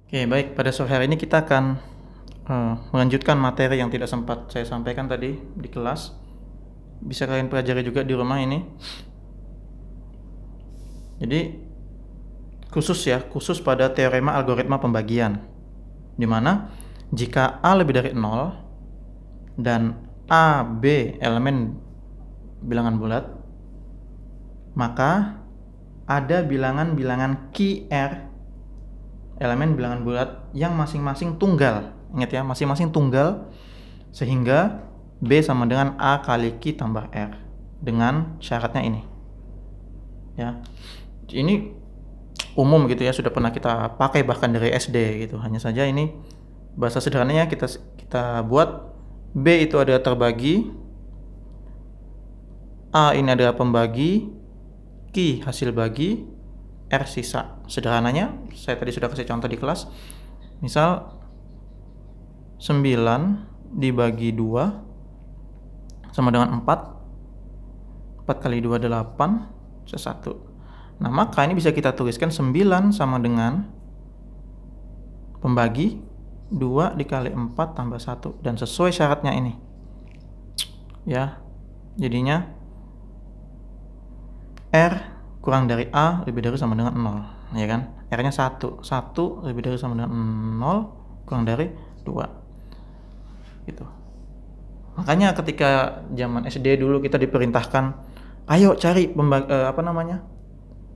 Oke, baik. Pada sore hari ini kita akan melanjutkan materi yang tidak sempat saya sampaikan tadi di kelas. Bisa kalian pelajari juga di rumah ini. Jadi khusus pada teorema algoritma pembagian, di mana jika A lebih dari 0 dan A, B elemen bilangan bulat, maka ada bilangan-bilangan QR elemen bilangan bulat yang masing-masing tunggal. Ingat ya, masing-masing tunggal, sehingga B sama dengan A kali Q tambah R dengan syaratnya ini. Ya, ini umum gitu ya, sudah pernah kita pakai bahkan dari SD gitu. Hanya saja ini bahasa sederhananya kita buat B itu adalah terbagi, A ini adalah pembagi, Q hasil bagi, R sisa. Sederhananya saya tadi sudah kasih contoh di kelas. Misal 9 dibagi 2 sama dengan 4. 4 kali 2 8, sisa 1. Nah, maka ini bisa kita tuliskan 9 sama dengan pembagi 2 dikali 4 tambah 1. Dan sesuai syaratnya ini. Ya, jadinya R kurang dari A lebih dari sama dengan 0. Ya kan? R-nya 1. 1 lebih dari sama dengan 0 kurang dari 2. Gitu. Makanya ketika zaman SD dulu kita diperintahkan, ayo cari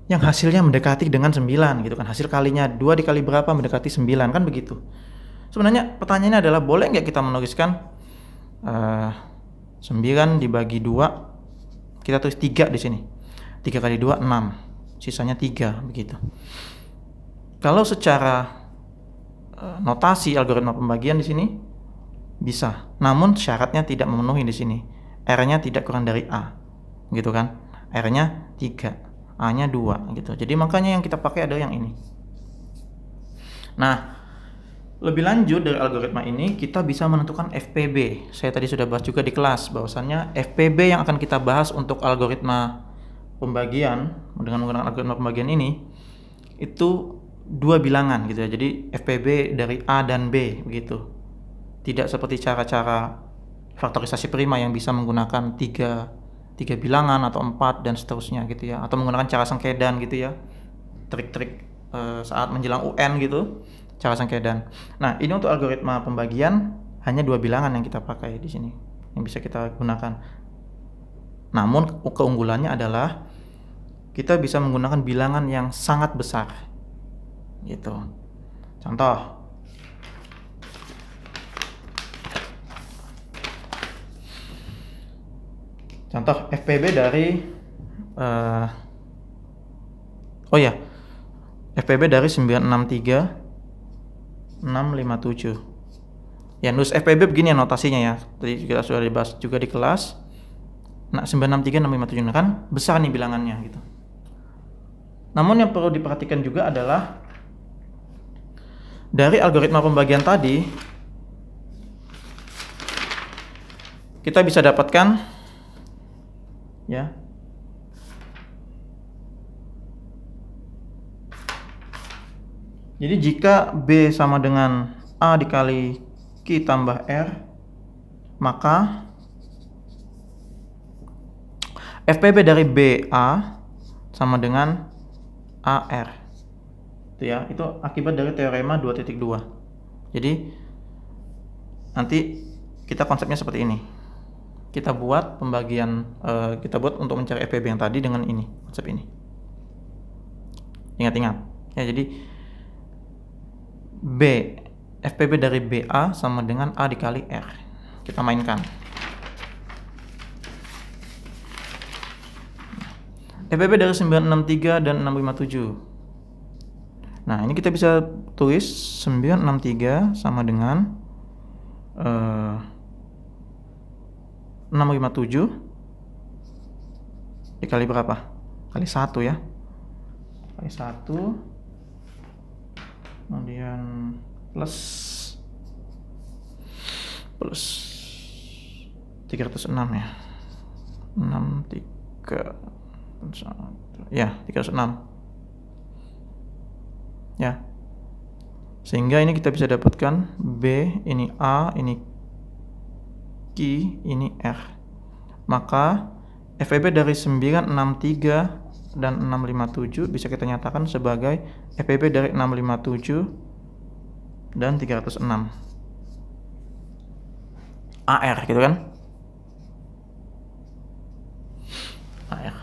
yang hasilnya mendekati dengan 9 gitu kan. Hasil kalinya 2 dikali berapa mendekati 9 kan begitu. Sebenarnya pertanyaannya adalah boleh nggak kita menuliskan 9 dibagi 2, kita tulis 3 di sini. 3 kali 2 6, sisanya 3 begitu. Kalau secara notasi algoritma pembagian di sini bisa, namun syaratnya tidak memenuhi di sini. R-nya tidak kurang dari A, gitu kan? R-nya 3, A-nya 2, gitu. Jadi makanya yang kita pakai adalah yang ini. Nah, lebih lanjut dari algoritma ini, kita bisa menentukan FPB. Saya tadi sudah bahas juga di kelas, bahwasannya FPB yang akan kita bahas untuk algoritma pembagian, dengan menggunakan algoritma pembagian ini, itu 2 bilangan gitu ya. Jadi FPB dari A dan B, begitu. Tidak seperti cara-cara faktorisasi prima yang bisa menggunakan 3 bilangan atau 4 dan seterusnya gitu ya, atau menggunakan cara sengkedan gitu ya, trik-trik saat menjelang UN gitu, cara sengkedan. Nah, ini untuk algoritma pembagian hanya 2 bilangan yang kita pakai di sini yang bisa kita gunakan. Namun keunggulannya adalah kita bisa menggunakan bilangan yang sangat besar gitu. Contoh FPB dari FPB dari 963 657. Ya, nus FPB begini ya notasinya ya. Tadi kita sudah dibahas juga di kelas. Nah, 963 657 kan besar nih bilangannya gitu. Namun yang perlu diperhatikan juga adalah dari algoritma pembagian tadi kita bisa dapatkan ya, jadi jika B sama dengan A dikali Q tambah R, maka FPB dari BA sama dengan AR. Itu ya, itu akibat dari teorema 2.2. Jadi nanti kita konsepnya seperti ini. Kita buat untuk mencari FPB yang tadi dengan ini, konsep ini. Ingat-ingat. Ya, jadi FPB dari BA sama dengan A dikali R. Kita mainkan. FPB dari 963 dan 657. Nah, ini kita bisa tulis 963 sama dengan 657 dikali berapa? Kali 1 ya. Kali 1, kemudian plus 306 ya. 306 ya. Sehingga ini kita bisa dapatkan B, ini A, ini Q, ini R. Maka FEB dari 963 dan 657 bisa kita nyatakan sebagai FEB dari 657 dan 306. AR gitu kan? AR.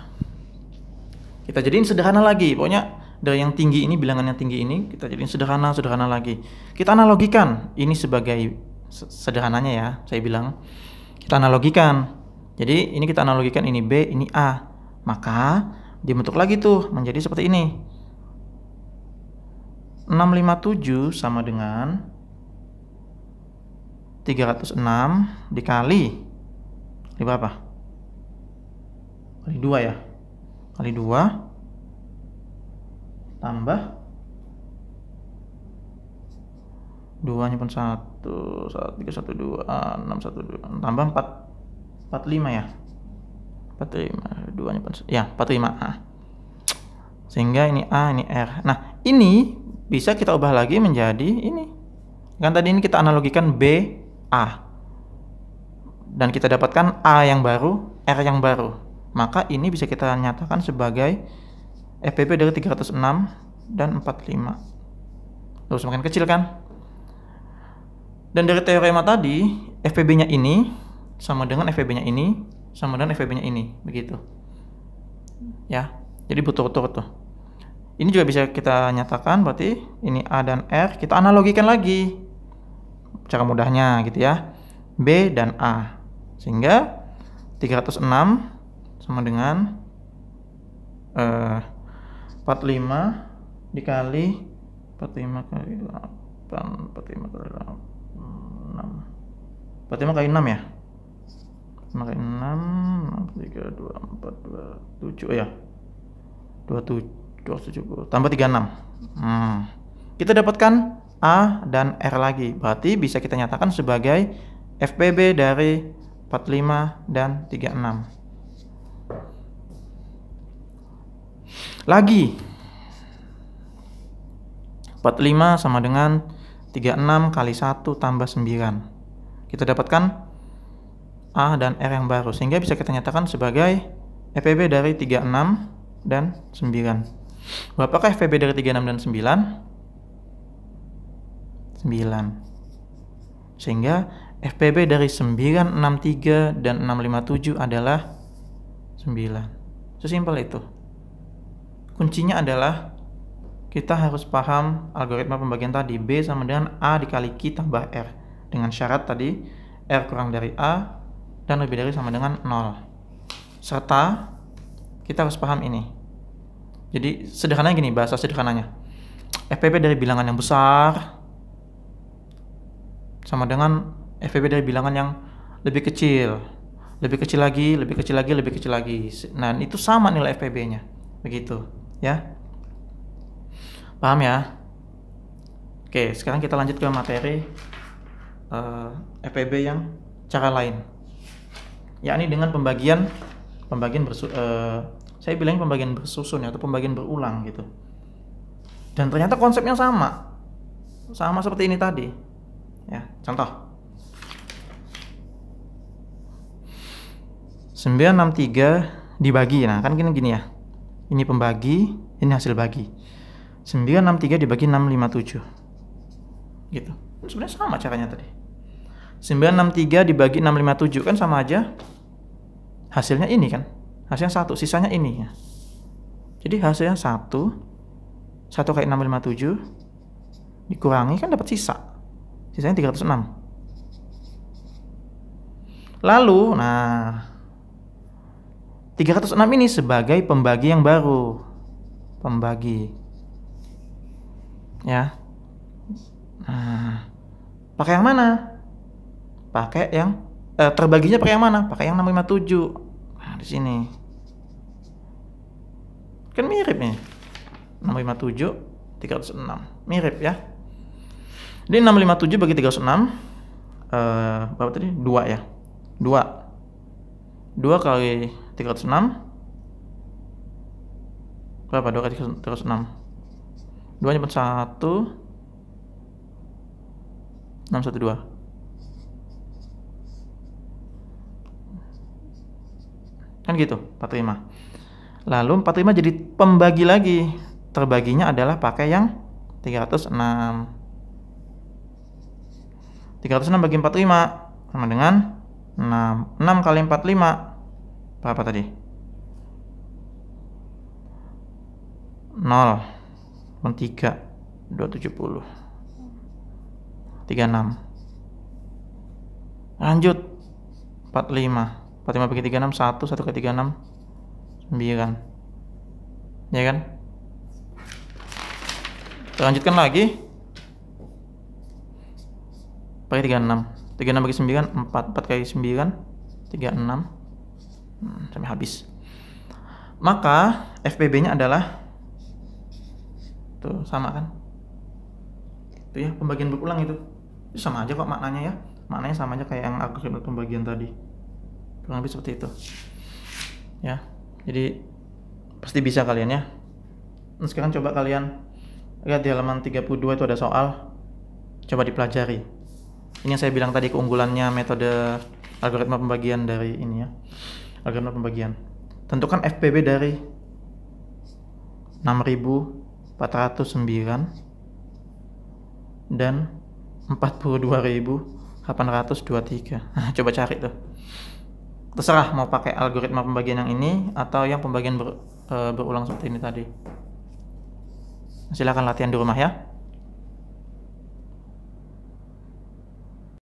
Kita jadiin sederhana lagi. Pokoknya dari yang tinggi ini, bilangan yang tinggi ini kita jadiin sederhana lagi. Kita analogikan ini sebagai sederhananya ya, saya bilang. Kita analogikan. Jadi ini kita analogikan, ini B, ini A. Maka dibentuk lagi tuh menjadi seperti ini. 657 sama dengan 306 dikali berapa? Kali 2 ya. Kali 2 tambah 2-nya pun 1, 3, 1, 2, 6, 1, 2 tambah 45 ya. 45, 2-nya pun ya 45. Sehingga ini A, ini R. Nah, ini bisa kita ubah lagi menjadi ini. Kan tadi ini kita analogikan B, A. Dan kita dapatkan A yang baru, R yang baru. Maka ini bisa kita nyatakan sebagai FPB dari 306 dan 45. Lalu semakin kecil kan? Dan dari teorema tadi, FPB-nya ini sama dengan FEB-nya ini sama dengan FEB-nya ini, begitu ya. Jadi berturut-turut tuh. Ini juga bisa kita nyatakan, berarti ini A dan R kita analogikan lagi cara mudahnya gitu ya, B dan A, sehingga 306 sama dengan 45 dikali 45 kali 8, 45 kali 6, 45 kali 6 ya, 5 kali 6, 3, 2, 4, 2, 7 ya, 270 tambah 36. Kita dapatkan A dan R lagi, berarti bisa kita nyatakan sebagai FPB dari 45 dan 36. Lagi 45 sama dengan 36 kali 1 tambah 9. Kita dapatkan A dan R yang baru, sehingga bisa kita nyatakan sebagai FPB dari 36 dan 9. Berapakah FPB dari 36 dan 9? 9. Sehingga FPB dari 963 dan 657 adalah 9. Sesimpel itu. Kuncinya adalah kita harus paham algoritma pembagian tadi, B sama dengan A dikali Q tambah R. Dengan syarat tadi R kurang dari A dan lebih dari sama dengan 0. Serta kita harus paham ini. Jadi sederhananya gini, bahasa sederhananya. FPB dari bilangan yang besar sama dengan FPB dari bilangan yang lebih kecil. Lebih kecil lagi, lebih kecil lagi, lebih kecil lagi. Nah, itu sama nilai FPB-nya. Begitu, ya. Paham ya? Oke, sekarang kita lanjut ke materi FPB yang cara lain, yakni dengan pembagian saya bilang pembagian bersusun ya, atau pembagian berulang gitu. Dan ternyata konsepnya sama seperti ini tadi ya. Contoh 963 dibagi, nah kan gini ya, ini pembagi, ini hasil bagi. 963 dibagi 657 gitu. Sebenarnya sama caranya tadi. 963 dibagi 657 kan sama aja, hasilnya ini kan, hasilnya 1, sisanya ini ya. Jadi hasilnya 1 kali 657 dikurangi kan dapat sisanya 306. Lalu nah 306 ini sebagai pembagi yang baru, pembagi ya. Nah, pakai yang mana? Pakai yang terbaginya pakai yang mana? Pakai yang 657. Nah, di sini. Kan mirip nih. 657 306. Mirip ya. Jadi 657 bagi 306 berapa tadi? 2 ya. 2 kali 306 berapa? 2 kali 306. 2 nya 1, 612. Kan gitu, 45. Lalu 45 jadi pembagi lagi. Terbaginya adalah pakai yang 306. 306 bagi 45 sama dengan 6. 6 kali 45 berapa tadi? 0. 3. 270. 36. Lanjut. 45. 45 bagi 36 1. 1 kali 36 9. Ya kan? Kita lanjutkan lagi. Pakai 36. 36 bagi 9 4. 4 kali 9 36. Sampai habis. Maka FPB-nya adalah tuh sama kan? Itu ya, pembagian berulang itu sama aja kok maknanya ya. Maknanya sama aja kayak yang algoritma pembagian tadi. Kurang lebih seperti itu. Ya. Jadi pasti bisa kalian ya. Nah, sekarang coba kalian lihat di halaman 32 itu ada soal. Coba dipelajari. Ini yang saya bilang tadi keunggulannya metode algoritma pembagian dari ini ya. Algoritma pembagian. Tentukan FPB dari 6.409 dan 42.823. Nah, coba cari tuh. Terserah mau pakai algoritma pembagian yang ini atau yang pembagian berulang seperti ini tadi. Silakan latihan di rumah ya.